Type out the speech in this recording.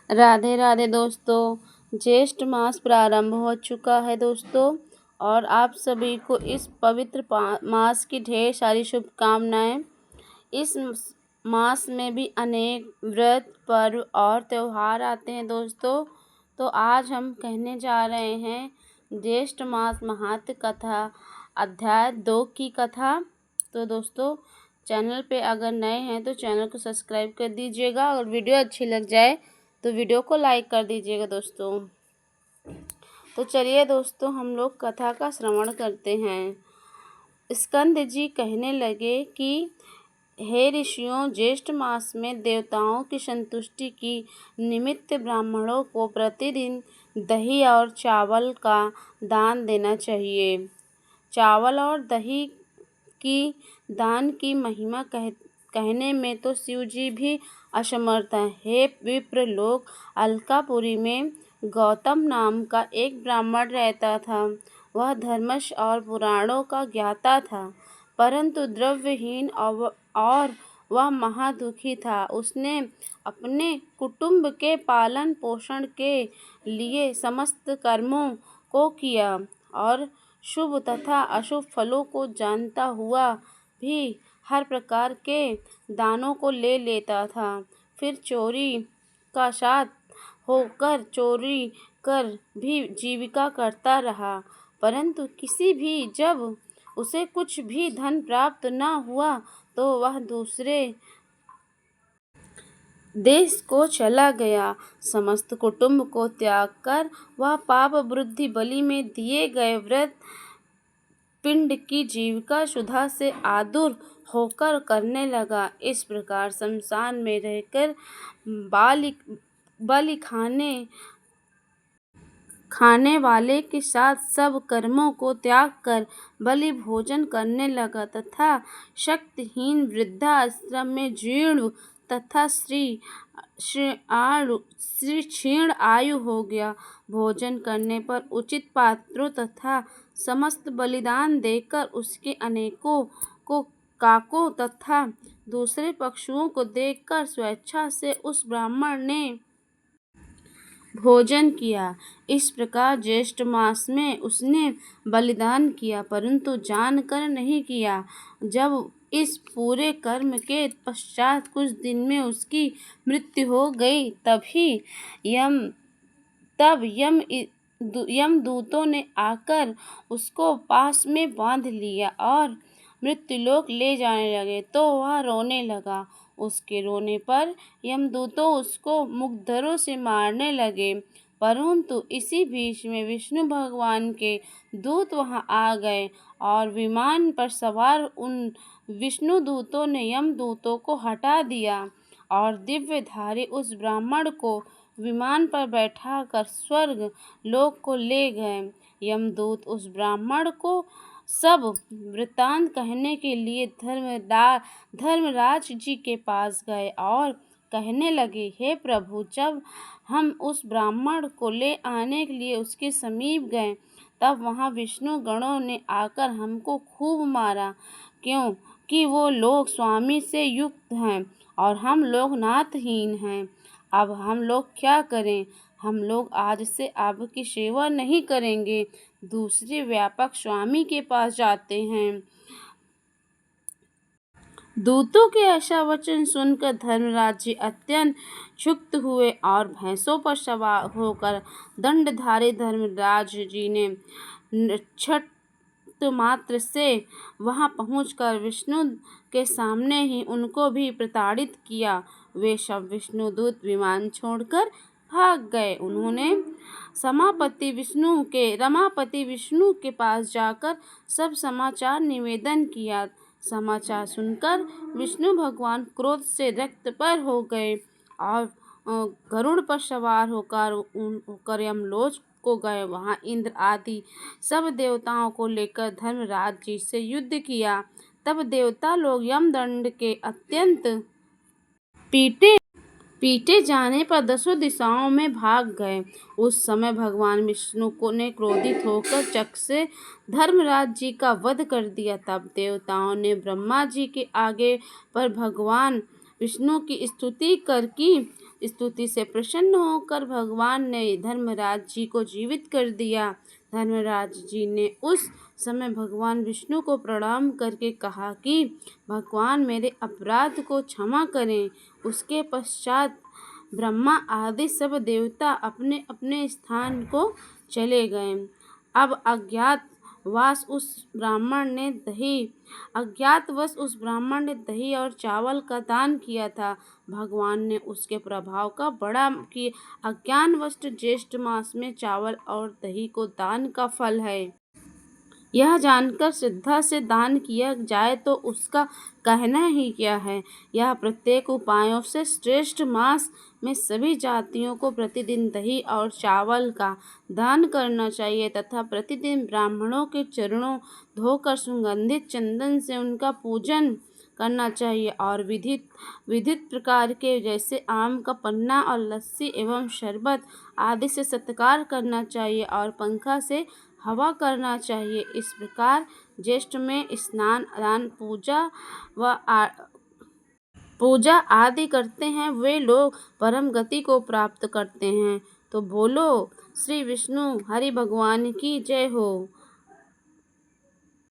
राधे राधे दोस्तों। ज्येष्ठ मास प्रारंभ हो चुका है दोस्तों, और आप सभी को इस पवित्र मास की ढेर सारी शुभकामनाएं। इस मास में भी अनेक व्रत, पर्व और त्यौहार आते हैं दोस्तों। तो आज हम कहने जा रहे हैं ज्येष्ठ मास महात्म कथा अध्याय 2 की कथा। तो दोस्तों, चैनल पे अगर नए हैं तो चैनल को सब्सक्राइब कर दीजिएगा, और वीडियो अच्छी लग जाए तो वीडियो को लाइक कर दीजिएगा दोस्तों। तो चलिए दोस्तों, हम लोग कथा का श्रवण करते हैं। स्कंद जी कहने लगे कि हे ऋषियों, ज्येष्ठ मास में देवताओं की संतुष्टि की निमित्त ब्राह्मणों को प्रतिदिन दही और चावल का दान देना चाहिए। चावल और दही की दान की महिमा कहने में तो शिव जी भी असमर्थ हैं। हे विप्र लोग, अलकापुरी में गौतम नाम का एक ब्राह्मण रहता था। वह धर्मश और पुराणों का ज्ञाता था, परंतु द्रव्यहीन और वह महादुखी था। उसने अपने कुटुंब के पालन पोषण के लिए समस्त कर्मों को किया, और शुभ तथा अशुभ फलों को जानता हुआ भी हर प्रकार के दानों को ले लेता था। फिर चोरी का साथ होकर चोरी कर भी जीविका करता रहा, परंतु किसी भी जब उसे कुछ भी धन प्राप्त न हुआ तो वह दूसरे देश को चला गया। समस्त कुटुंब को त्याग कर वह पाप वृद्धि बलि में दिए गए व्रत पिंड की जीविका सुधा से आतुर होकर करने लगा। इस प्रकार शमशान में रहकर बलि खाने वाले के साथ सब कर्मों को त्याग कर बलि भोजन करने लगा, तथा शक्तिहीन वृद्धाश्रम में जीर्ण तथा क्षीण आयु हो गया। भोजन करने पर उचित पात्रों तथा समस्त बलिदान देकर उसके अनेकों को काकों तथा दूसरे पशुओं को देखकर स्वेच्छा से उस ब्राह्मण ने भोजन किया। इस प्रकार ज्येष्ठ मास में उसने बलिदान किया, परंतु जानकर नहीं किया। जब इस पूरे कर्म के पश्चात कुछ दिन में उसकी मृत्यु हो गई, तब यमदूतों ने आकर उसको पास में बांध लिया और मृत्युलोक ले जाने लगे। तो वह रोने लगा। उसके रोने पर यमदूतों उसको मुकद्दरों से मारने लगे, परंतु इसी बीच में विष्णु भगवान के दूत वहां आ गए, और विमान पर सवार उन विष्णु दूतों ने यमदूतों को हटा दिया और दिव्यधारी उस ब्राह्मण को विमान पर बैठाकर स्वर्ग लोक को ले गए। यमदूत उस ब्राह्मण को सब वृतांत कहने के लिए धर्मराज जी के पास गए और कहने लगे, हे प्रभु, जब हम उस ब्राह्मण को ले आने के लिए उसके समीप गए, तब वहाँ विष्णु गणों ने आकर हमको खूब मारा, क्योंकि वो लोग स्वामी से युक्त हैं और हम लोग नाथहीन हैं। अब हम लोग क्या करें? हम लोग आज से आपकी सेवा नहीं करेंगे, दूसरे व्यापक स्वामी के पास जाते हैं। दूतों के ऐसा वचन सुनकर धर्मराज जी अत्यंत क्षुब्ध हुए और भैंसों पर सवार होकर दंडधारी धर्मराज जी ने क्षत मात्र से वहां पहुंचकर विष्णु के सामने ही उनको भी प्रताड़ित किया। वे सब विष्णुदूत विमान छोड़कर भाग गए। उन्होंने रमापति विष्णु के पास जाकर सब समाचार निवेदन किया। समाचार सुनकर विष्णु भगवान क्रोध से रक्तपर हो गए और गरुड़ पर सवार होकर यमलोक को गए। वहां इंद्र आदि सब देवताओं को लेकर धर्मराज जी से युद्ध किया। तब देवता लोग यमदंड के अत्यंत पीटे जाने पर दसों दिशाओं में भाग गए। उस समय भगवान विष्णु ने क्रोधित होकर चक्र से धर्मराज जी का वध कर दिया। तब देवताओं ने ब्रह्मा जी के आगे पर भगवान विष्णु की स्तुति कर की स्तुति से प्रसन्न होकर भगवान ने धर्मराज जी को जीवित कर दिया। धर्मराज जी ने उस समय भगवान विष्णु को प्रणाम करके कहा कि भगवान मेरे अपराध को क्षमा करें। उसके पश्चात ब्रह्मा आदि सब देवता अपने अपने स्थान को चले गए। अब अज्ञातवश उस ब्राह्मण ने दही और चावल का दान किया था। भगवान ने उसके प्रभाव का बड़ा कि अज्ञानवश ज्येष्ठ मास में चावल और दही को दान का फल है। यह जानकर श्रद्धा से दान किया जाए तो उसका कहना ही क्या है। यह प्रत्येक उपायों से श्रेष्ठ मास में सभी जातियों को प्रतिदिन दही और चावल का दान करना चाहिए तथा प्रतिदिन ब्राह्मणों के चरणों धोकर सुगंधित चंदन से उनका पूजन करना चाहिए और विधित प्रकार के जैसे आम का पन्ना और लस्सी एवं शरबत आदि से सत्कार करना चाहिए और पंखा से हवा करना चाहिए। इस प्रकार ज्येष्ठ में स्नान दान पूजा आदि करते हैं वे लोग परम गति को प्राप्त करते हैं। तो बोलो श्री विष्णु हरि भगवान की जय हो।